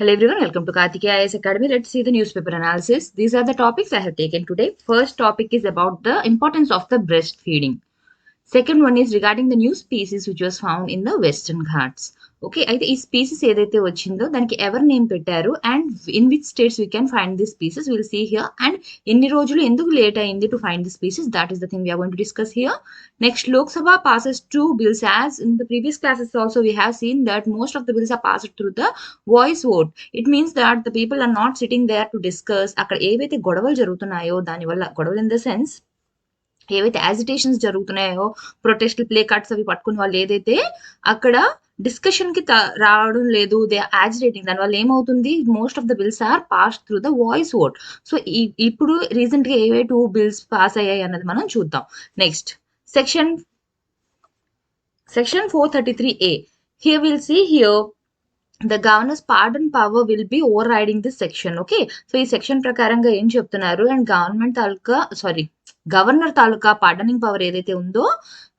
Hello everyone, welcome to Kartikeya IAS Academy. Let's see the newspaper analysis. These are the topics I have taken today. First topic is about the importance of the breastfeeding. Second one is regarding the new species which was found in the Western Ghats. Okay అయితే ఈ species ఏదైతే వచ్చిందో దానికి ఎవరు name పెట్టారు and in which states we can find the species will see here and ఎన్ని రోజులు ఎందుకు లేట్ అయింది to find the species that is the thing we're going to discuss here next Lok Sabha passes two bills as in the previous classes also we have seen that most of the bills are passed through the voice vote. It means that the people are not sitting there to discuss అక్కడ ఏవైతే గొడవలు జరుగుతున్నాయో దానివల్ల గొడవలు in the sense ఏవైతే agitations జరుగుతున్నాయో protest play cards అవి పట్టుకున్న వాళ్ళు ఏదైతే అక్కడ డిస్కషన్ కి రావడం లేదు దే యాజిటేటింగ్ దానివల్ల ఏమవుతుంది most of the bills are pass through the voice vote. So ఇప్పుడు రీసెంట్ గా ఏవే 2 బిల్స్ పాస్ అయ్యాయి అన్నది మనం చూద్దాం. Next section 433A. Here we'll see here the governor's pardon power will be overriding this section. Okay, so ఈ section ప్రకారంగా ఏం చెప్తున్నారు అండ్ గవర్నర్ తాలూకా పార్డనింగ్ పవర్ ఏదైతే ఉందో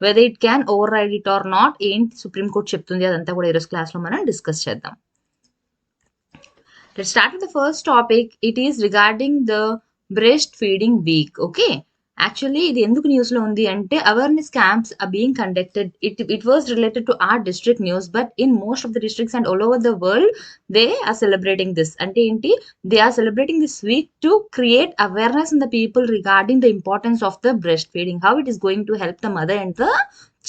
whether it can override it or not ఏంటి supreme court చెప్తుంది అదంతా కూడా ఈరోజు క్లాస్ లో మనం డిస్కస్ చేద్దాం. Let's start with the first topic. It is regarding the breastfeeding week. Okay, actually ఇది ఎందుకు న్యూస్ లో ఉంది అంటే awareness camps are being conducted. It was related to our district news but in most of the districts and all over the world they are celebrating this. అంటే ఏంటి, they are celebrating this week to create awareness in the people regarding the importance of the breast feeding, how it is going to help the mother and the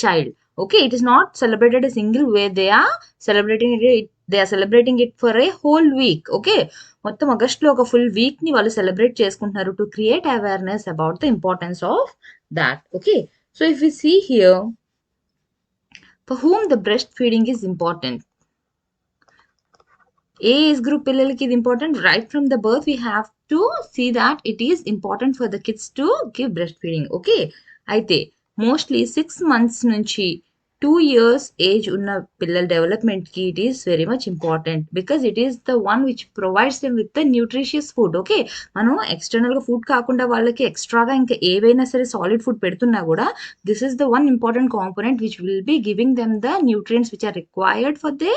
child. Okay, it is not celebrated a single way, they are celebrating it for a whole week. Okay, మొత్తం August లో ఒక full week ని వాళ్ళు celebrate చేసుకుంటున్నారు to create awareness about the importance of that. Okay, so if you see here for whom the breast feeding is important. ఏ age group పిల్లలకి ఇది important. Right from the birth we have to see that it is important for the kids to give breast feeding. Okay, అయితే mostly 6 months నుంచి 2 years age ఉన్న పిల్లల development కి it is very much important because it is the one which provides them with the nutritious food. Okay, మనం external గా food కాకుండా వాళ్ళకి ఎక్స్ట్రాగా ఇంకా ఏవైనా సరే సాలిడ్ ఫుడ్ పెడుతున్నా కూడా this is the one important component which will be giving them the nutrients which are required for the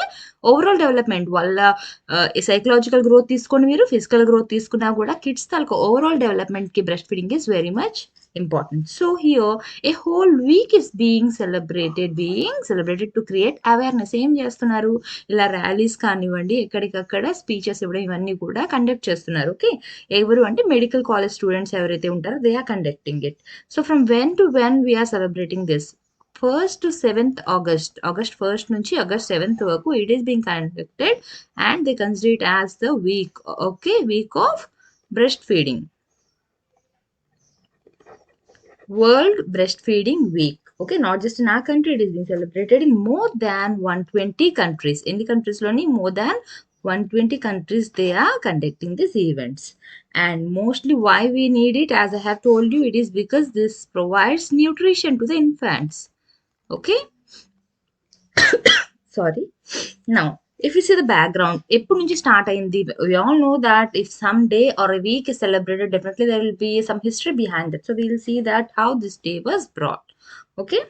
overall development. వాళ్ళ సైకలాజికల్ గ్రోత్ తీసుకొని మీరు ఫిజికల్ గ్రోత్ తీసుకున్నా కూడా కిడ్స్ తాలూకు ఓవరాల్ డెవలప్మెంట్ కి breast feeding is very much important. So here a whole week is being celebrated to create awareness. ఏం చేస్తున్నారు, ఇలా ర్యాలీస్ కానివ్వండి ఎక్కడికక్కడ స్పీచెస్ ఇవ్వడం ఇవన్నీ కూడా కండక్ట్ చేస్తున్నారు. ఓకే, ఎవరు అంటే మెడికల్ కాలేజ్ స్టూడెంట్స్ ఎవరైతే ఉంటారో they are conducting it. So from when to when we're celebrating this 1st to 7th August. August 1st నుంచి August 7th వరకు it is being conducted and they consider it as the week. Okay, week of breastfeeding. World Breastfeeding Week. Okay, not just in our country, it is being celebrated in more than 120 countries. In the countries loni more than 120 countries they are conducting these events. And mostly why we need it, as I have told you, it is because this provides nutrition to the infants. Okay. Sorry. Now if you see the background, ఎప్పటి నుంచి start అయింది, we all know that if some day or a week is celebrated, definitely there will be some history behind it. So we will see that how this day was brought. Okay,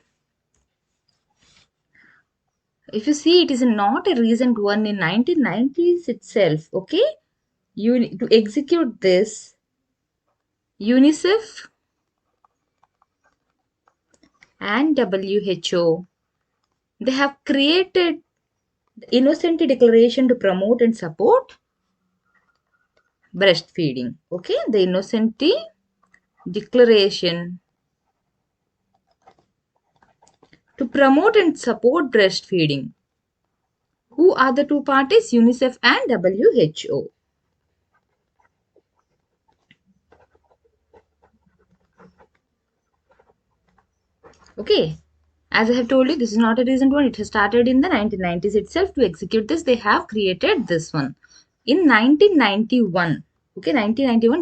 if you see, it is not a recent one. In 1990s itself, okay, to execute this, UNICEF and WHO, they have created the Innocenti Declaration to promote and support breastfeeding. Okay, the Innocenti Declaration to promote and support breastfeeding. Who are the two parties? UNICEF and WHO. Okay, as I have told you, this is not a recent one. It has started in the 1990s itself. To execute this, they have created this one. In 1991, okay, 1991,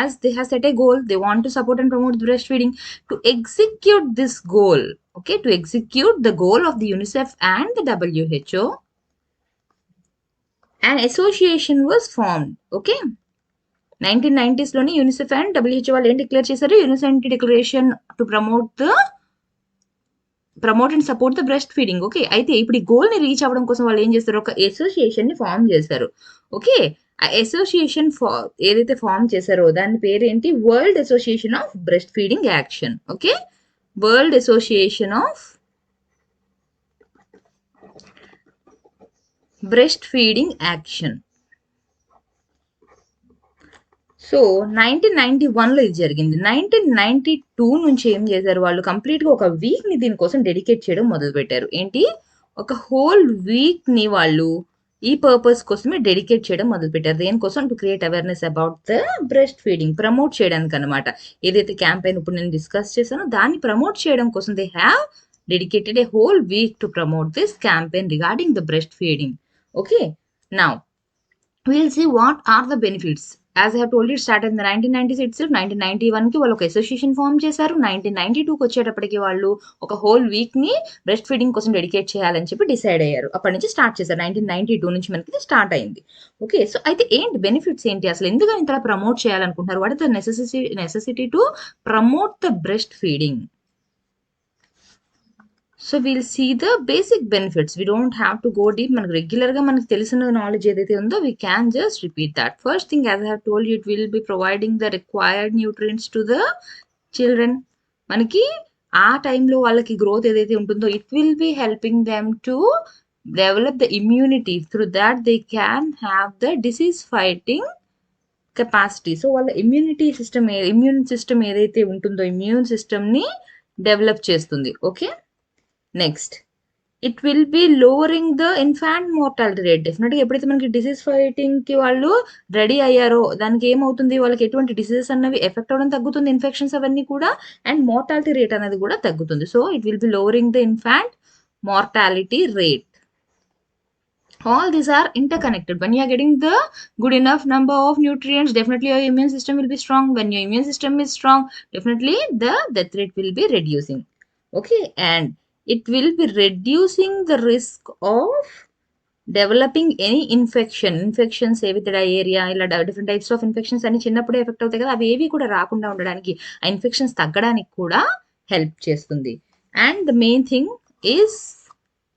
as they have set a goal, they want to support and promote breastfeeding. To execute this goal, okay, to execute the goal of the UNICEF and the WHO, an association was formed. Okay, 1990s loni UNICEF and WHO వాళ్ళు ఏం declare చేశారు, Innocenti declaration to promote the promote and support the breast feeding. Okay. అయితే ఇప్పుడు ఈ గోల్‌ని reach అవ్వడం కోసం వాళ్ళు ఏం చేస్తారు? ఒక అసోసియేషన్‌ని ఫార్మ్ చేశారు. ఓకే. ఆ అసోసియేషన్ ఏదైతే ఫార్మ్ చేశారో దాని పేరేంటి? World association of breast feeding action. Okay. World association of breast feeding action. So 1991లో ఇది జరిగింది. 1992 నుంచి ఏం చేశారు వాళ్ళు? కంప్లీట్‌గా ఒక వీక్‌ని దీనికోసం డెడికేట్ చేయడం మొదలుపెట్టారు. ఏంటి? ఒక హోల్ వీక్‌ని వాళ్ళు ఈ పర్పస్ కోసమే డెడికేట్ చేయడం మొదలుపెట్టారు. దేనికోసం? To create awareness about the breast feeding. Promote చేయడానికనమాట. ఏదైతే క్యాంపెయిన్ ఇప్పుడు నేను డిస్కస్ చేశానో దాన్ని ప్రమోట్ చేయడం కోసం they have dedicated a whole week to promote this campaign regarding the breast feeding. Okay. Now we'll see what are the benefits. As I have told you, it started in the 1990s itself. 1991కి వాళ్ళు ఒక association form చేశారు. 1992కి వచ్చేటప్పటికి వాళ్ళు ఒక whole వీక్‌ని breast feeding కోసం dedicate చేయాలని చెప్పి decide అయ్యారు. అప్పటి నుంచి స్టార్ట్ చేశారు. 1992 నుంచి మనకి స్టార్ట్ అయింది. ఓకే. సో అయితే ఏంటి బెనిఫిట్స్ ఏంటి? అసలు ఎందుకని ఇంతలా ప్రమోట్ చేయాలనుకుంటున్నారు? What is the necessity to promote the breast feeding? So we'll see the basic benefits. We don't have to go deep. మనకు రెగ్యులర్గా మనకు తెలిసిన నాలెడ్జ్ ఏదైతే ఉందో we can just repeat that. First thing, as I have told you, it will be providing the required nutrients to the children. మనకి ఆ టైంలో వాళ్ళకి గ్రోత్ ఏదైతే ఉంటుందో it will be helping them to develop the immunity. Through that they can have the disease fighting capacity. So వాళ్ళ immune system ఏదైతే ఉంటుందో immune సిస్టమ్ని డెవలప్ చేస్తుంది. Okay. Next, it will B lowering the infant mortality rate. డెఫినెట్గా ఎప్పుడైతే మనకి disease ఫైటింగ్కి వాళ్ళు ready అయ్యారో దానికి ఏమవుతుంది? వాళ్ళకి ఎటువంటి డిసీజెస్ అన్నవి ఎఫెక్ట్ అవ్వడం తగ్గుతుంది, ఇన్ఫెక్షన్స్ అవన్నీ కూడా, అండ్ మోర్టాలిటీ రేట్ అనేది కూడా తగ్గుతుంది. So it will B lowering the infant mortality rate. All these are interconnected. When you are getting the good enough number of nutrients, definitely your immune system will be strong. When your immune system is strong, definitely the death rate will be reducing. Okay, and it will be reducing the risk of developing any infections ఏవైతే diarrhoea ఇలా different types of infections అన్ని చిన్నప్పుడే effect అవుతాయి కదా, అవి ఏవి కూడా రాకుండా ఉండడానికి, ఆ ఇన్ఫెక్షన్స్ తగ్గడానికి కూడా హెల్ప్ చేస్తుంది. And the main thing is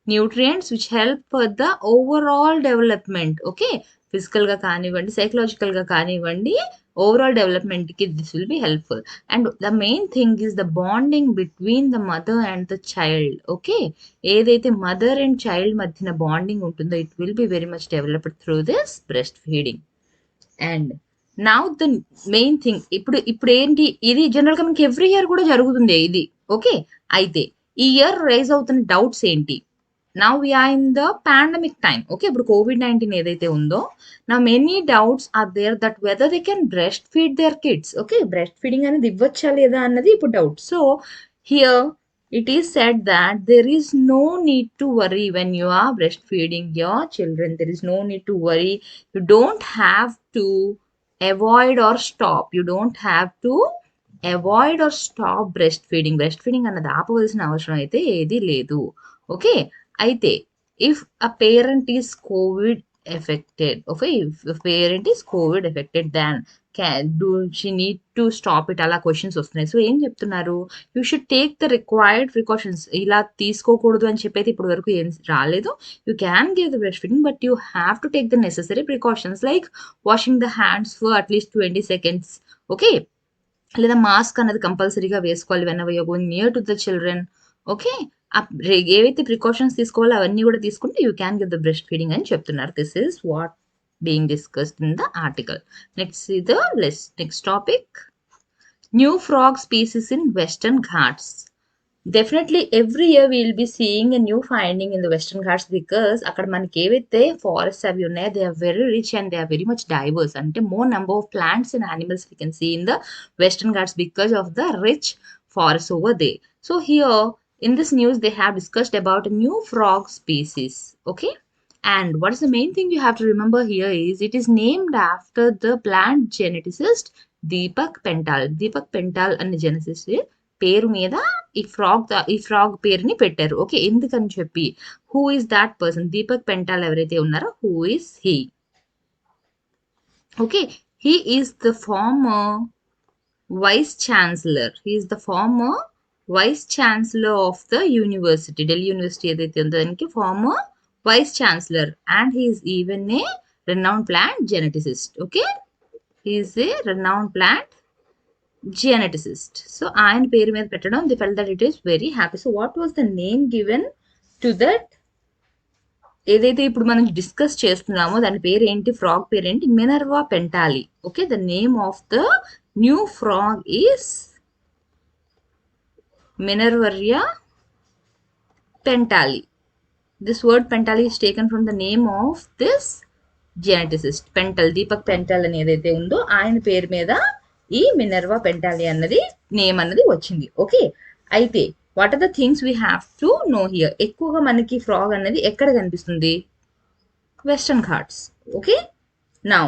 nutrients which help for the overall development. Okay, ఫిజికల్గా కానివ్వండి, సైకలాజికల్గా కానివ్వండి, ఓవరాల్ డెవలప్మెంట్కి this will be helpful. And the main thing is the bonding between the mother and the child. Okay, ఏదైతే mother and child మధ్యన bonding ఉంటుందో it will be very much developed through this breast feeding. And now the main thing, ఇప్పుడు ఏంటి, ఇది జనరల్గా మనకి every year కూడా జరుగుతుంది ఇది. ఓకే, అయితే ఈ ఇయర్ రైజ్ అవుతున్న డౌట్స్ ఏంటి? Now we are in the pandemic time. Okay, ఇప్పుడు COVID-19 ఏదైతే ఉందో, now many doubts are there that whether they can breastfeed their kids. Okay, breastfeeding అనేది ఇవ్వచ్చా లేదా అన్నది ఇప్పుడు doubt. So here it is said that there is no need to worry when you are breastfeeding your children. There is no need to worry. You don't have to avoid or stop. You don't have to avoid or stop breast feeding. Breast feeding అన్నది ఆపవలసిన అవసరం అయితే ఏది లేదు. Okay, అయితే if a parent is COVID affected, okay, if parent is COVID affected then do she need to stop it, అలా questions వస్తున్నాయి. So ఏం చెప్తున్నారు? You should take the required precautions. ఇలా తీసుకోకూడదు అని చెప్పైతే ఇప్పటి వరకు ఏం రాలేదు. You can give the breast feeding but you have to take the necessary precautions like washing the hands for at least 20 seconds. Okay, లేదా మాస్క్ అనేది కంపల్సరీగా వేసుకోవాలి when ever you're going near to the children. Okay, ఏవైతే precautions తీసుకోవాలో అవన్నీ కూడా తీసుకుంటే you can give the breast feeding అని చెప్తున్నారు. This is what being discussed in the article. Next topic, new frog species in western Ghats. Definitely every year we will be seeing a new finding in the Western Ghats because అక్కడ మనకి ఏవైతే forests అవి ఉన్నాయో they are very rich and they are very much diverse. అంటే more number of plants and animals we can see in the Western Ghats because of the rich forests over there. So here in this news they have discussed about a new frog species. Okay, and what is the main thing you have to remember here is it is named after the plant geneticist Deepak Pental. Deepak Pental అనే geneticist పేరు మీద ఈ frog పేరుని పెట్టారు. Okay, ఎందుకని చెప్పి, who is that person? Deepak Pental ఎవరైతే ఉన్నారో who is he? Okay, he is the former vice chancellor. He is the former vice chancellor of the university, Delhi university ఏదైతే ఉందో దానికి former vice chancellor, and he is even a renowned plant geneticist. Okay, he is a renowned plant geneticist. So ఆయన పేరు మీద పెట్టడం, they felt that it is very happy. So what was the name given to that ఏదైతే ఇప్పుడు మనం discuss చేస్తున్నామో దాని పేరు ఏంటి, ఫ్రాగ్ పేరు ఏంటి, Minerva Pentali. Okay, the name of the new frog is Minervarya Pentali. This word Pentali is taken from the name of this geneticist. Pentel, Deepak Pentel అని ఏదైతే ఉందో ఆయన పేరు మీద ఈ మినర్వా పెంటాలి అన్నది నేమ్ అన్నది వచ్చింది. ఓకే, అయితే what are the things we have to know here. ఎక్కువగా మనకి ఫ్రాగ్ అనేది ఎక్కడ కనిపిస్తుంది, Western Ghats. Okay, now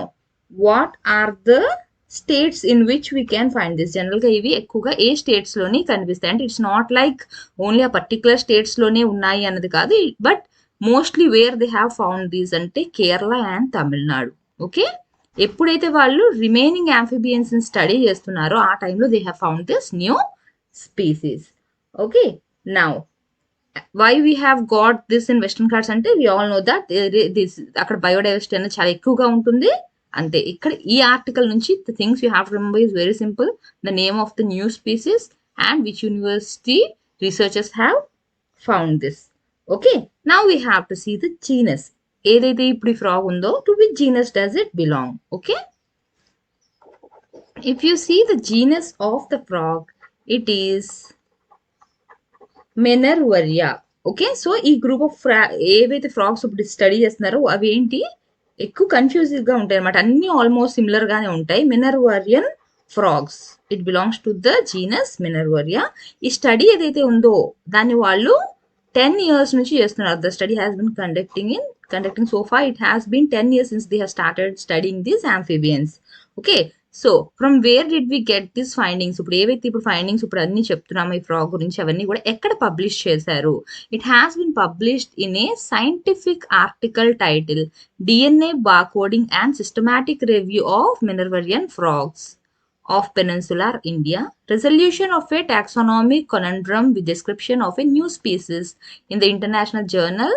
what are the states in which we can find this. జనరల్గా ఇవి ఎక్కువగా ఏ స్టేట్స్లోని కనిపిస్తాయి అంటే ఇట్స్ నాట్ లైక్ ఓన్లీ ఆ పర్టికులర్ స్టేట్స్లోనే ఉన్నాయి అన్నది కాదు, but mostly where they have found these అంటే కేరళ అండ్ తమిళనాడు. ఓకే, ఎప్పుడైతే వాళ్ళు రిమైనింగ్ యాంఫిబియన్స్ స్టడీ చేస్తున్నారో ఆ టైంలో they have found this new species. Okay, now why we have got this in western Ghats అంటే we all know that this అక్కడ biodiversity అనేది చాలా ఎక్కువగా ఉంటుంది. అంతే, ఇక్కడ ఈ ఆర్టికల్ నుంచి the things you have to remember is very simple. The name of the new species and which university researchers have found this. Okay, now we have to see the genus. ఏదైతే ఇప్పుడు ఈ frog ఉందో to which genus does it belong. Okay, if you see the genus of the frog it is Minervarya. Okay, so ఈ group of ఏవైతే frogs ఇప్పుడు study చేస్తున్నారో అవి ఏంటి, ఎక్కువ కన్ఫ్యూజివ్ గా ఉంటాయి అనమాట, అన్ని ఆల్మోస్ట్ సిమిలర్ గానే ఉంటాయి. Minervaryan frogs, it belongs to the genus Minervarya. ఈ స్టడీ ఏదైతే ఉందో దాన్ని వాళ్ళు 10 years నుంచి చేస్తున్నారు. The study has been conducting so far. It has been 10 years since they have started studying these amphibians. Okay, so from where did we get this findings. ఇప్పుడు ఏవైతే ఇప్పుడు ఫైండింగ్స్ ఇప్పుడు అన్ని చెప్తున్నాము ఈ ఫ్రాగ్ గురించి అవన్నీ కూడా ఎక్కడ పబ్లిష్ చేశారు. It has been published in a scientific article title DNA barcoding and systematic review of Minervarian frogs of peninsular India, resolution of a taxonomic conundrum with description of a new species in the international journal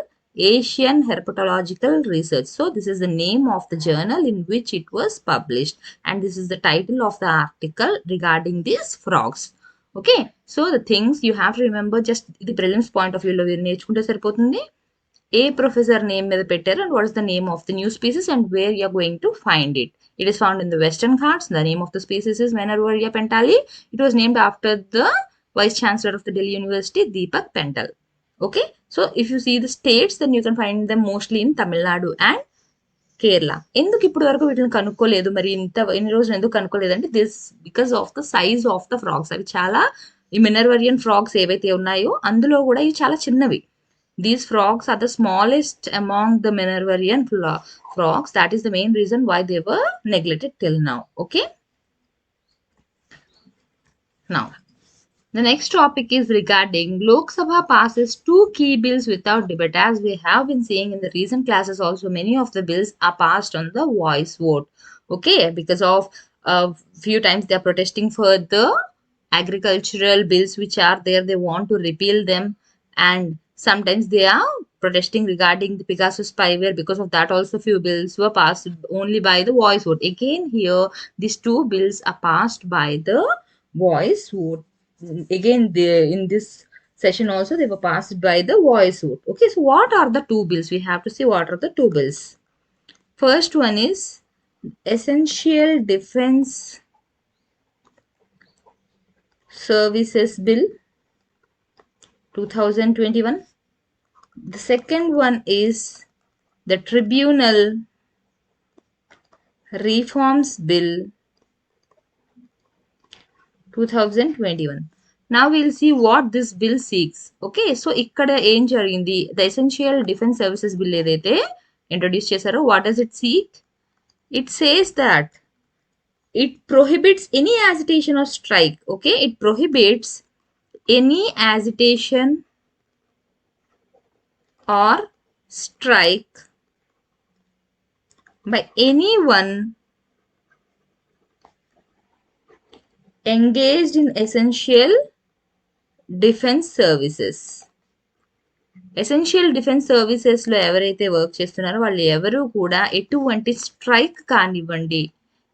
Asian Herpetological Research. So this is the name of the journal in which it was published, and this is the title of the article regarding these frogs. Okay, so the things you have to remember, just the prelims point of view lo నేర్చుకుంటే సరిపోతుంది. A professor name మీద పెట్టారు and what is the name of the new species and where you are going to find it. It is found in the Western Ghats. The name of the species is Minervaria pentali. It was named after the Vice Chancellor of the Delhi University, Deepak Pental. Okay, so if you see the states, then you can find them mostly in Tamil Nadu and Kerala. ఎందుకు ఇప్పటి వరకు వీటిని కనుక్కోలేదు, మరి ఇన్ని రోజులు ఎందుకు కనుక్కోలేదంటే this because of the size of the frogs. అవి చాలా, ఈ మినర్వరియన్ ఫ్రాగ్స్ ఏవైతే ఉన్నాయో అందులో కూడా ఇవి చాలా చిన్నవి. These frogs are the smallest among the Minervarian frogs. That is the main reason why they were neglected till now. Okay. Now, the next topic is regarding Lok Sabha passes 2 key bills without debate. As we have been seeing in the recent classes also, many of the bills are passed on the voice vote. Okay, because of few times they are protesting for the agricultural bills which are there. They want to repeal them, and sometimes they are protesting regarding the Pegasus spyware. Because of that also few bills were passed only by the voice vote. Again here these 2 bills are passed by the voice vote. Again in this session also they were passed by the voice vote. Okay, so what are the 2 bills? We have to see what are the 2 bills. First one is Essential Defense Services Bill 2021. The second one is the Tribunal Reforms Bill 2021. Now we'll see what this bill seeks. Okay, so ikkada em jarigindi, the Essential Defense Services Bill edaithe introduce chesaro, what does it seek? It says that it prohibits any agitation or strike. Okay, it prohibits any agitation or strike by anyone engaged in essential defence services. Essential defence సర్వీసెస్లో ఎవరైతే work చేస్తున్నారో వాళ్ళు ఎవరు కూడా ఎటువంటి strike కానివ్వండి,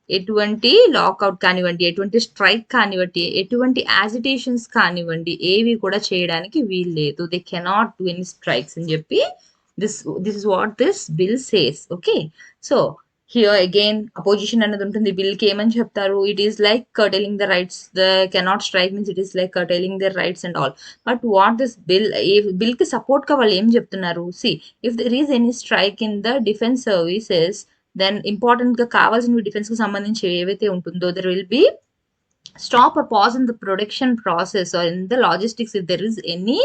ఎటువంటి lockout కానివ్వండి, ఎటువంటి స్ట్రైక్ కానివ్వండి, ఎటువంటి యాజిటేషన్స్ కానివ్వండి, ఏవి కూడా చేయడానికి వీలు లేదు. They cannot do any strikes అని చెప్పి this is what this bill says. Okay, so here again opposition అన్నది ఉంటుంది. బిల్ కి ఏమని చెప్తారు? It is like curtailing the rights. The cannot strike means it is like curtailing their rights and all. But what this bill, bill కి support గా వాళ్ళు ఏం చెప్తున్నారు? See, if there is any strike in the defense services, then important గా కావాల్సిన defence కి సంబంధించి ఏవైతే ఉంటుందో, there will be stop or pause in the production process or in the logistics. If there is any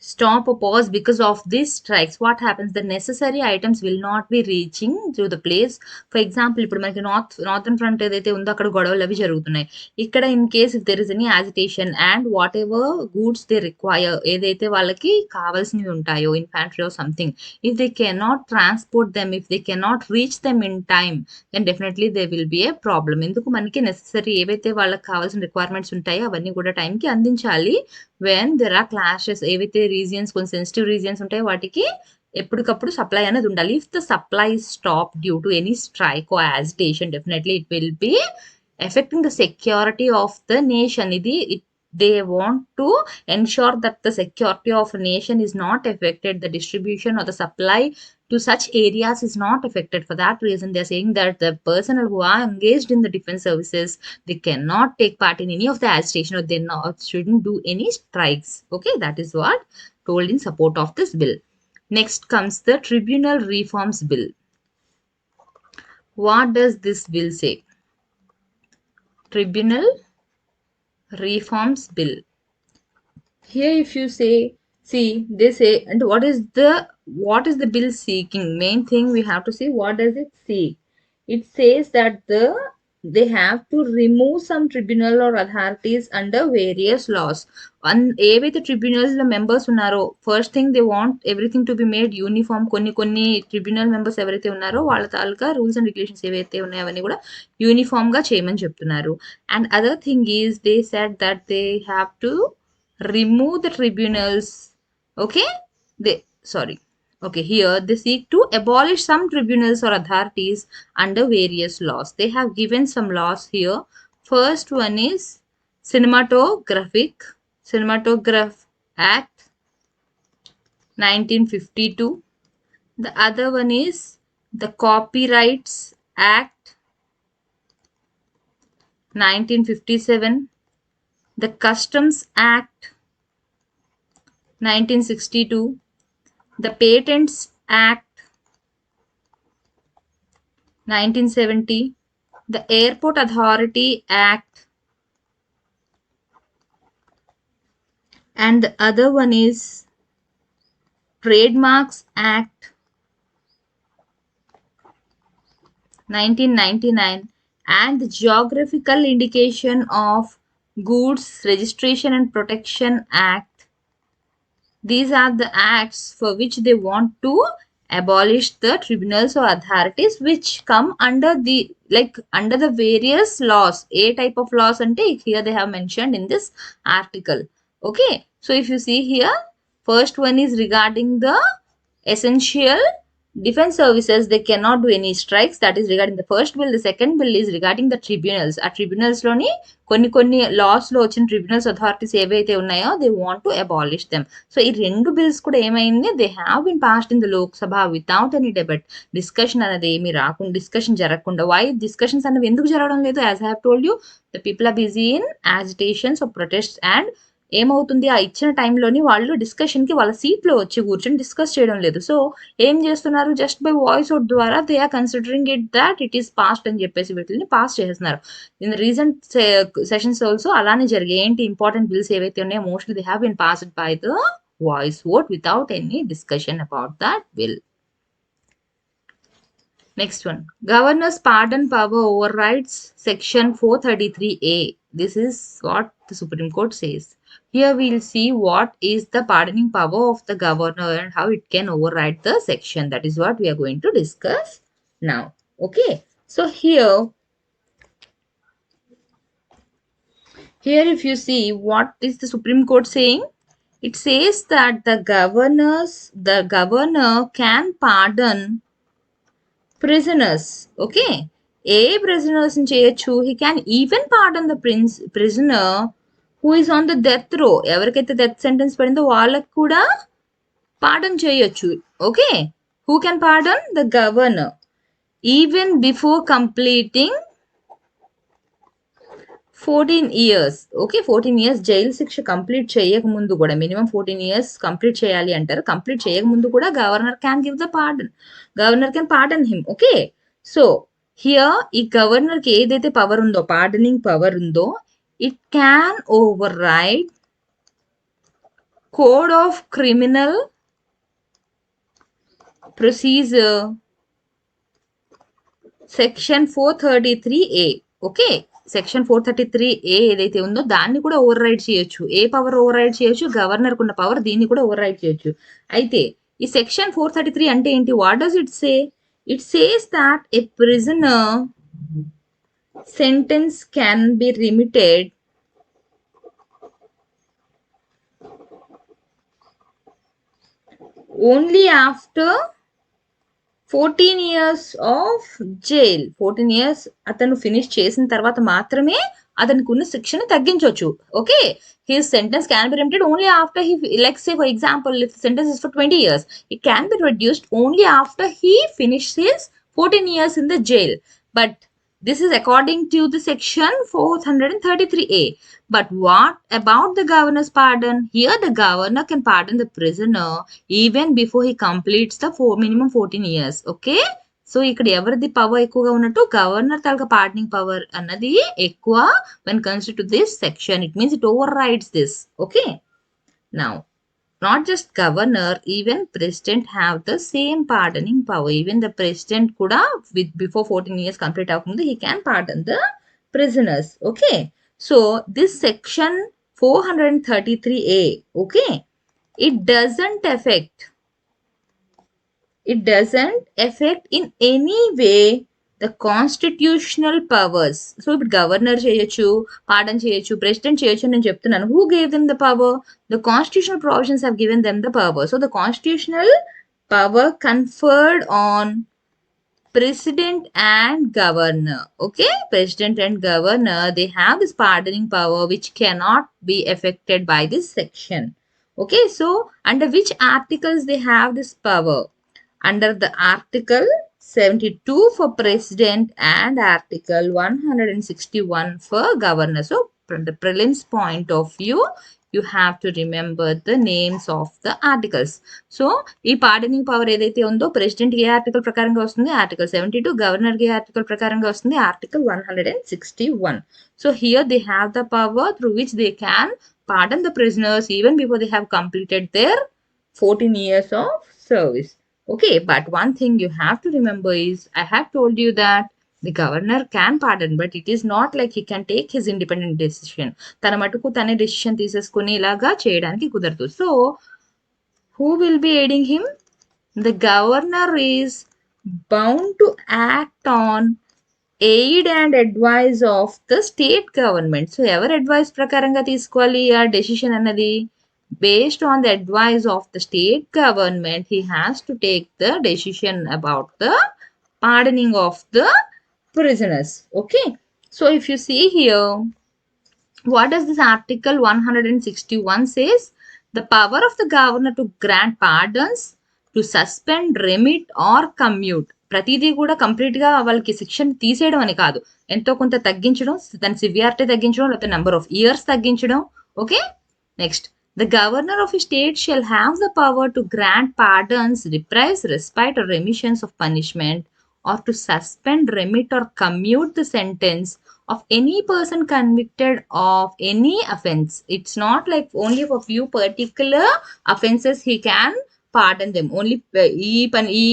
stop or pause because of these strikes, what happens? The necessary items will not be reaching to the place. For example, ఇప్పుడు మనకి northern front ఏదైతే ఉందో అక్కడ గొడవలు అవి జరుగుతున్నాయి. ఇక్కడ in case if there is any agitation and whatever goods they require, ఏదైతే వాళ్ళకి కావాల్సినవి ఉంటాయో, infantry or something, if they cannot transport them, if they cannot reach them in time, then definitely they will be a problem. ఎందుకు? మనకి necessary ఏవైతే వాళ్ళకి కావాల్సిన requirements ఉంటాయో అవన్నీ కూడా టైంకి అందించాలి. వెన్ దెర్ ఆర్ క్లాషెస్, ఏవైతే రీజియన్స్ కొంచెం సెన్సిటివ్ రీజియన్స్ ఉంటాయో వాటికి ఎప్పటికప్పుడు సప్లై అనేది ఉండాలి. If the supply stop due to any strike or agitation, definitely it will be affecting the security of the nation. ఇది they want to ensure that the security of a nation is not affected, the distribution or the supply to such areas is not affected. For that reason, they are saying that the personnel who are engaged in the defense services, they cannot take part in any of the agitation, or they shouldn't do any strikes. Okay, that is what told in support of this bill. Next comes the Tribunal Reforms Bill. What does this bill say? Tribunal Reforms Bill. Here if you see, they say, and what is the bill seeking? Main thing we have to see, what does it seek? It says that they have to remove some tribunal or authorities under various laws. ఏవైతే tribunals లో members ఉన్నారో, first thing they want everything to be made uniform. కొన్ని tribunal members ఎవరైతే ఉన్నారో వాళ్ళ తాలూకా rules and regulations ఏవైతే ఉన్నాయో అవన్నీ కూడా యూనిఫామ్ గా చేయమని చెప్తున్నారు. And other thing is they said that they have to remove the tribunals. Okay, here they seek to abolish some tribunals or authorities under various laws. They have given some laws here. First one is Cinematograph Act 1952. The other one is the Copyrights Act 1957. The Customs Act 1962, the Patents Act 1970, the Airport Authority Act, and the other one is Trademarks Act 1999, and the Geographical Indication of Goods Registration and Protection Act. These are the acts for which they want to abolish the tribunals or authorities which come under the various laws. A type of laws ante here they have mentioned in this article. Okay, so if you see here, first one is regarding the essential defense services, they cannot do any strikes. That is regarding the first bill. The second bill is regarding the tribunals. ఆ tribunals లోని కొన్ని laws లో వచ్చిన tribunals authorities ఏవైతే ఉన్నాయో they want to abolish them. So ఈ రెండు bills కూడా ఏమైంది, they have been passed in the Lok Sabha without any debate. Discussion అనేది ఏమీ రాకుండా, discussion జరగకుండా. Why discussions అనేవి ఎందుకు జరగడం లేదు? As I have told you, the people are busy in agitations or protests, and ఏమవుతుంది, ఆ ఇచ్చిన టైంలోని వాళ్ళు డిస్కషన్కి వాళ్ళ సీట్లో వచ్చి కూర్చొని డిస్కస్ చేయడం లేదు. సో ఏం చేస్తున్నారు, జస్ట్ బై వాయిస్ అవుట్ ద్వారా they are considering it that it is passed అని చెప్పేసి వీటిని పాస్ చేస్తున్నారు. ఇన్ రీసెంట్ సెషన్స్ ఆల్సో అలానే జరిగాయి. ఏంటి, ఇంపార్టెంట్ బిల్స్ ఏవైతే ఉన్నాయో mostly they have been passed by the voice vote without any discussion about that bill. Next one, governor's pardon power overrides section 433A. This is what the Supreme Court says. Here we will see what is the pardoning power of the governor and how it can override the section. That is what we are going to discuss now. Okay, so here Here if you see what is the Supreme Court saying, it says that the governor can pardon prisoners. Okay, A prisoners ని చేయొచ్చు, he can even pardon the prisoner who is on the death row. ఎవరికైతే death sentence పడిందో వాళ్ళకి కూడా pardon చేయొచ్చు. Okay, who can pardon? The governor, even before completing 14 years. Okay, 14 years jail శిక్ష complete చేయకముందు కూడా, మినిమం 14 years కంప్లీట్ చేయాలి అంటారు. కంప్లీట్ చేయకముందు కూడా governor can give the pardon, governor can pardon him. Okay, so here ఈ గవర్నర్కి ఏదైతే పవర్ ఉందో, పార్డనింగ్ పవర్ ఉందో, it can override code of criminal procedure section 433A. Okay, section 433A ఏదైతే ఉందో దాన్ని కూడా ఓవర్ రైడ్ చేయొచ్చు. ఏ పవర్ ఓవర్ రైడ్ చేయొచ్చు? గవర్నర్ కున్న పవర్, దీన్ని కూడా ఓవర్ రైడ్ చేయొచ్చు. అయితే ఈ సెక్షన్ 433 అంటే ఏంటి? What does it say? It says that A prisoner sentence can be remitted only after 14 years of jail. 14 years అతను ఫినిష్ చేసిన తర్వాత మాత్రమే అతనికి ఉన్న శిక్షను తగ్గించవచ్చు. Okay, his sentence can be remitted only after he, like say for example if sentence is for 20 years, it can be reduced only after he finished his 14 years in the jail. But this is according to the section 433A. But what about the governor's pardon? Here the governor can pardon the prisoner even before he completes the minimum 14 years. Okay, so ఇక్కడ ఎవరిది power ఎక్కువగా ఉన్నట్టు? Governor తాలూకా pardoning power అన్నది ఎక్కువ when considered to this section. It means it overrides this. Okay, now not just governor, even president have the same pardoning power. Even the president kuda with before 14 years complete avumundi, he can pardon the prisoners. Okay, so this section 433A, okay, it doesn't affect in any way the constitutional powers. So ఇప్పుడు governor చేయొచ్చు, pardon చేయొచ్చు, president చేయొచ్చు నేను చెప్తున్నాను. Who gave them the power? The constitutional provisions have given them the power. So the constitutional power conferred on president and governor. Okay, president and governor, they have this pardoning power which cannot be affected by this section. Okay, so under which articles they have this power? Under the article 72 for president and article 161 for governor. So from the prelims point of view, you have to remember the names of the articles. So ఈ pardoning power ఏదైతే ఉందో president ఏ article ప్రకారంగా వస్తుంది? Article 72. Governor ఏ article ప్రకారంగా వస్తుంది? Article 161. So here they have the power through which they can pardon the prisoners even before they have completed their 14 years of service. Okay, but one thing you have to remember is, I have told you that the governor can pardon, but it is not like he can take his independent decision. తన మటుకు తనే decision తీసేసుకుని ఇలాగా చేయడానికి కుదరదు. So who will be aiding him? The governor is bound to act on aid and advice of the state government. So ఎవరు advice ప్రకారంగా తీసుకోవాలి ఆ డెసిషన్ అన్నది? Based on the advice of the state government, he has to take the decision about the pardoning of the prisoners. Okay, so if you see here, what does this article 161 says? The power of the governor to grant pardons, to suspend, remit or commute. ప్రతిదీ కూడా complete గా వాళ్ళకి శిక్షణ తీసేయడం అని కాదు, ఎంతో కొంత తగ్గించడం, దాని సివియారిటీ తగ్గించడం, లేకపోతే నెంబర్ ఆఫ్ ఇయర్స్ తగ్గించడం. Okay, next, the governor of a state shall have the power to grant pardons, reprise, respite or remissions of punishment, or to suspend, remit or commute the sentence of any person convicted of any offense. It's not like only for few particular offenses he can pardon them. Only ఈ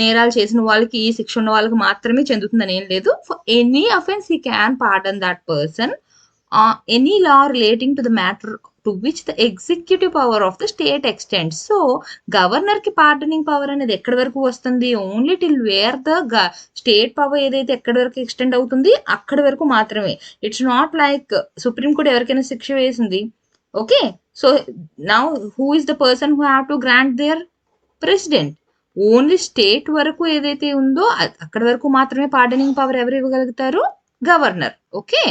నేరాలు చేసిన వాళ్ళకి, ఈ శిక్ష ఉన్న వాళ్ళకి మాత్రమే చెందుతుందని ఏం లేదు. For any offense he can pardon that person. Any law relating to the matter to which the executive power of the state extends. So governor కి పార్డనింగ్ పవర్ అనేది ఎక్కడి వరకు వస్తుంది? Only till where the state power ఏదైతే ఎక్కడి వరకు extend అవుతుంది అక్కడి వరకు మాత్రమే. It's not like supreme court ఎవరికైనా శిక్ష వేసింది, okay, so now who is the person who have to grant there? President. ఓన్లీ స్టేట్ వరకు ఏదైతే ఉందో అక్కడి వరకు మాత్రమే పార్డనింగ్ పవర్ ఎవరు ఇవ్వగలుగుతారు? Governor. Okay,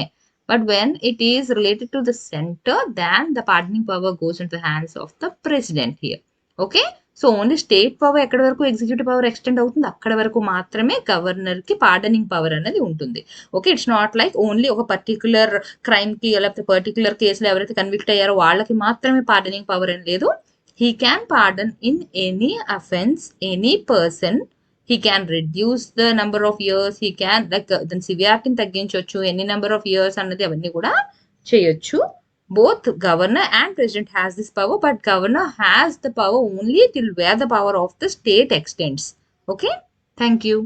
but when it is related to the center then the pardoning power goes into hands of the president here. Okay, so only state power ఎక్కడి వరకు ఎగ్జిక్యూటివ్ పవర్ ఎక్స్టెండ్ అవుతుంది అక్కడ వరకు మాత్రమే governor కి pardoning power అనేది ఉంటుంది. Okay, it's not like only ఒక పర్టికులర్ క్రైమ్ కి లేకపోతే పర్టికులర్ కేసులో ఎవరైతే కన్విక్ట్ అయ్యారో వాళ్ళకి మాత్రమే పార్డనింగ్ పవర్ అని లేదు. He can pardon in any offense, any person. He can reduce the number of years. He can దాని సివియారిటీని తగ్గించవచ్చు, ఎన్ని నెంబర్ ఆఫ్ ఇయర్స్ అన్నది అవన్నీ కూడా చేయొచ్చు. Both governor and president has this power, but governor has the power only till where the power of the state extends. Okay, thank you.